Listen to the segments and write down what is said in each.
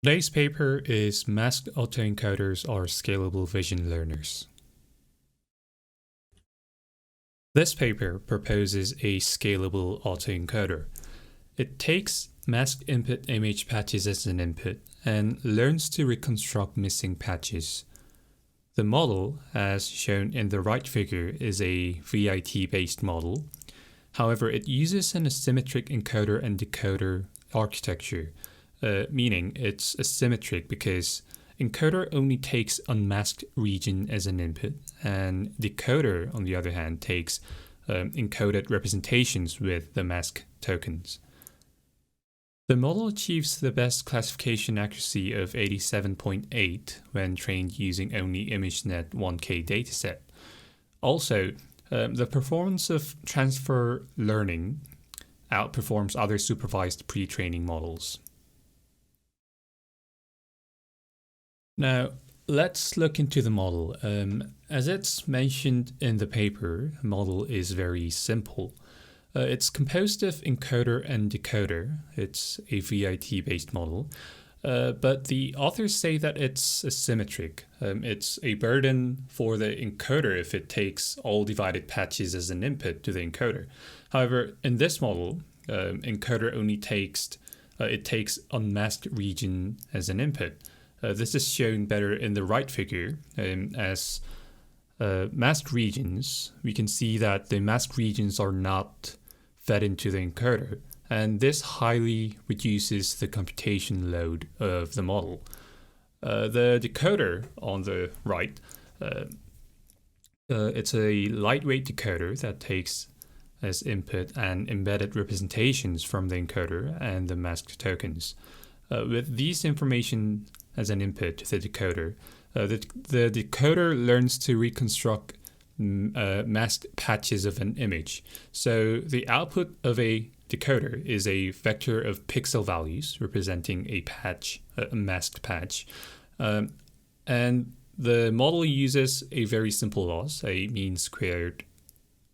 Today's paper is Masked Autoencoders are Scalable Vision Learners. This paper proposes a scalable autoencoder. It takes masked input image patches as an input and learns to reconstruct missing patches. The model, as shown in the right figure, is a ViT-based model. However, it uses an asymmetric encoder and decoder architecture, meaning it's asymmetric because encoder only takes unmasked region as an input, and decoder, on the other hand, takes encoded representations with the mask tokens. The model achieves the best classification accuracy of 87.8 when trained using only ImageNet 1K dataset. Also, the performance of transfer learning outperforms other supervised pre-training models. Now, let's look into the model. As it's mentioned in the paper, the model is very simple. It's composed of encoder and decoder. It's a ViT-based model. But the authors say that it's asymmetric. It's a burden for the encoder if it takes all divided patches as an input to the encoder. However, in this model, encoder only takes unmasked region as an input. This is shown better in the right figure. As masked regions, we can see that the masked regions are not fed into the encoder, and this highly reduces the computation load of the model. The decoder on the right, it's a lightweight decoder that takes as input and embedded representations from the encoder and the masked tokens. With these information as an input to the decoder, the decoder learns to reconstruct masked patches of an image. So the output of a decoder is a vector of pixel values representing a patch, a masked patch. And the model uses a very simple loss, a mean squared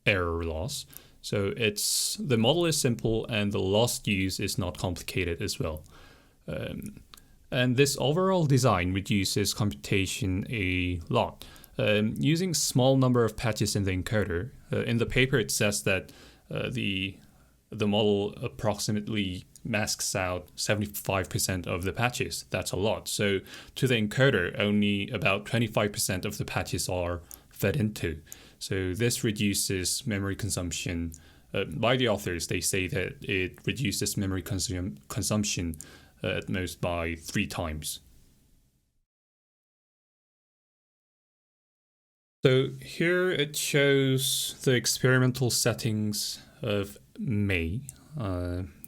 error loss. So the model is simple and the loss used is not complicated as well. And this overall design reduces computation a lot. Using small number of patches in the encoder, in the paper it says that the model approximately masks out 75% of the patches. That's a lot. So to the encoder, only about 25% of the patches are fed into. So this reduces memory consumption. By the authors, they say that it reduces memory consumption at most by 3 times. So here it shows the experimental settings of MAE,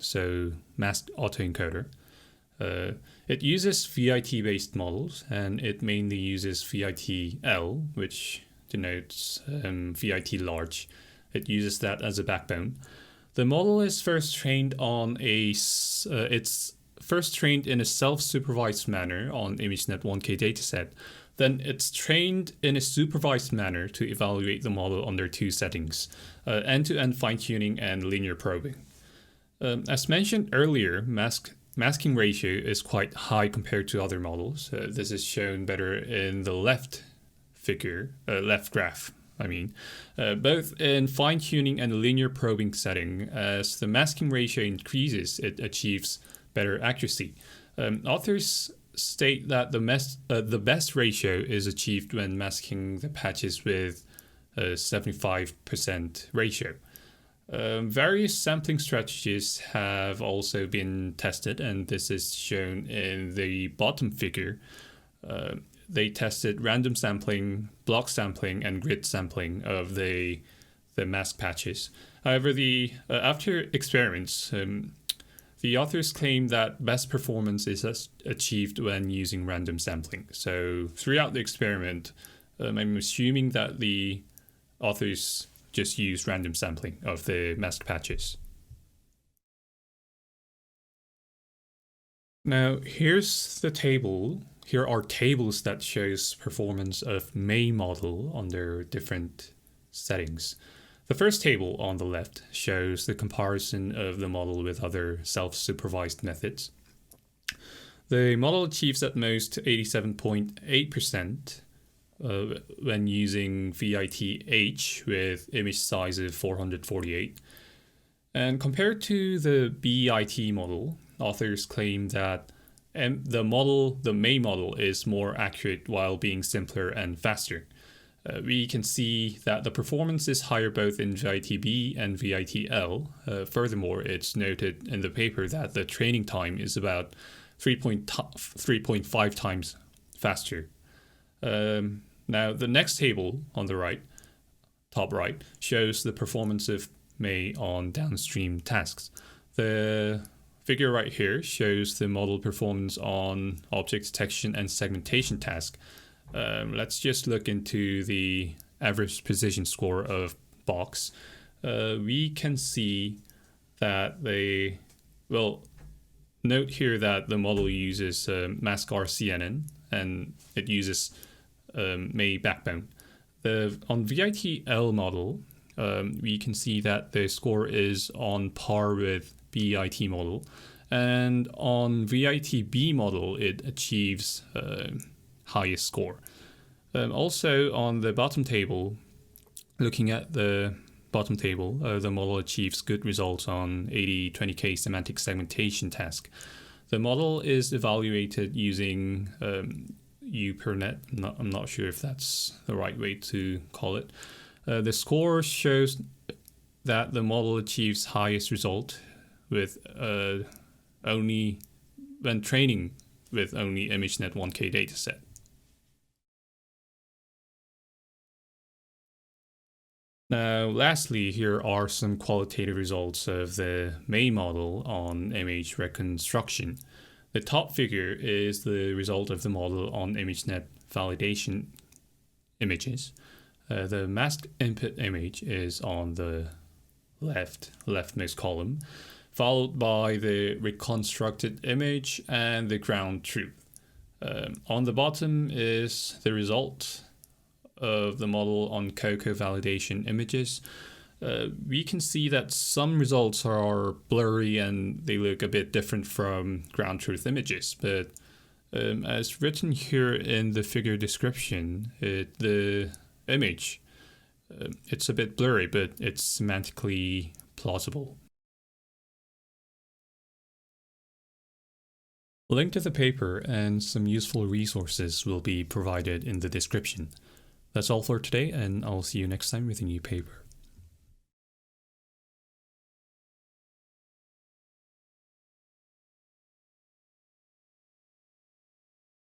so masked autoencoder. It uses ViT-based models, and it mainly uses ViT-L, which denotes ViT large. It uses that as a backbone. The model is first trained in a self-supervised manner on ImageNet 1K dataset. Then it's trained in a supervised manner to evaluate the model under 2 settings, end-to-end fine-tuning and linear probing. As mentioned earlier, masking ratio is quite high compared to other models. This is shown better in the left graph. Both in fine-tuning and linear probing setting, as the masking ratio increases, it achieves better accuracy. Authors state that the best ratio is achieved when masking the patches with a 75% ratio. Various sampling strategies have also been tested, and this is shown in the bottom figure. They tested random sampling, block sampling, and grid sampling of the mask patches. However, after experiments, the authors claim that best performance is achieved when using random sampling. So throughout the experiment, I'm assuming that the authors just used random sampling of the masked patches. Now here's the table. Here are tables that shows performance of MAE model under different settings. The first table on the left shows the comparison of the model with other self-supervised methods. The model achieves at most 87.8% when using ViT-Huge with image size of 448. And compared to the ViT model, authors claim that the MAE model is more accurate while being simpler and faster. We can see that the performance is higher both in ViT-B and ViT-L. Furthermore, it's noted in the paper that the training time is about 3.5 times faster. Now, the next table on the right, top right, shows the performance of MAE on downstream tasks. The figure right here shows the model performance on object detection and segmentation task. Let's just look into the average position score of box. We can see that note here that the model uses mask-R-CNN and it uses MAE backbone. On ViT-L model, we can see that the score is on par with ViT model, and on ViT-B model it achieves highest score. Also on the bottom table, looking at the bottom table, the model achieves good results on 80/20K semantic segmentation task. The model is evaluated using UPerNet. I'm not sure if that's the right way to call it. The score shows that the model achieves highest result with only when training with only ImageNet 1K dataset. Now, lastly, here are some qualitative results of the MAE model on image reconstruction. The top figure is the result of the model on ImageNet validation images. The masked input image is on the leftmost column, followed by the reconstructed image and the ground truth. On the bottom is the result of the model on COCO validation images. We can see that some results are blurry and they look a bit different from ground truth images, but as written here in the figure description, the image, it's a bit blurry, but it's semantically plausible. A link to the paper and some useful resources will be provided in the description. That's all for today, and I'll see you next time with a new paper.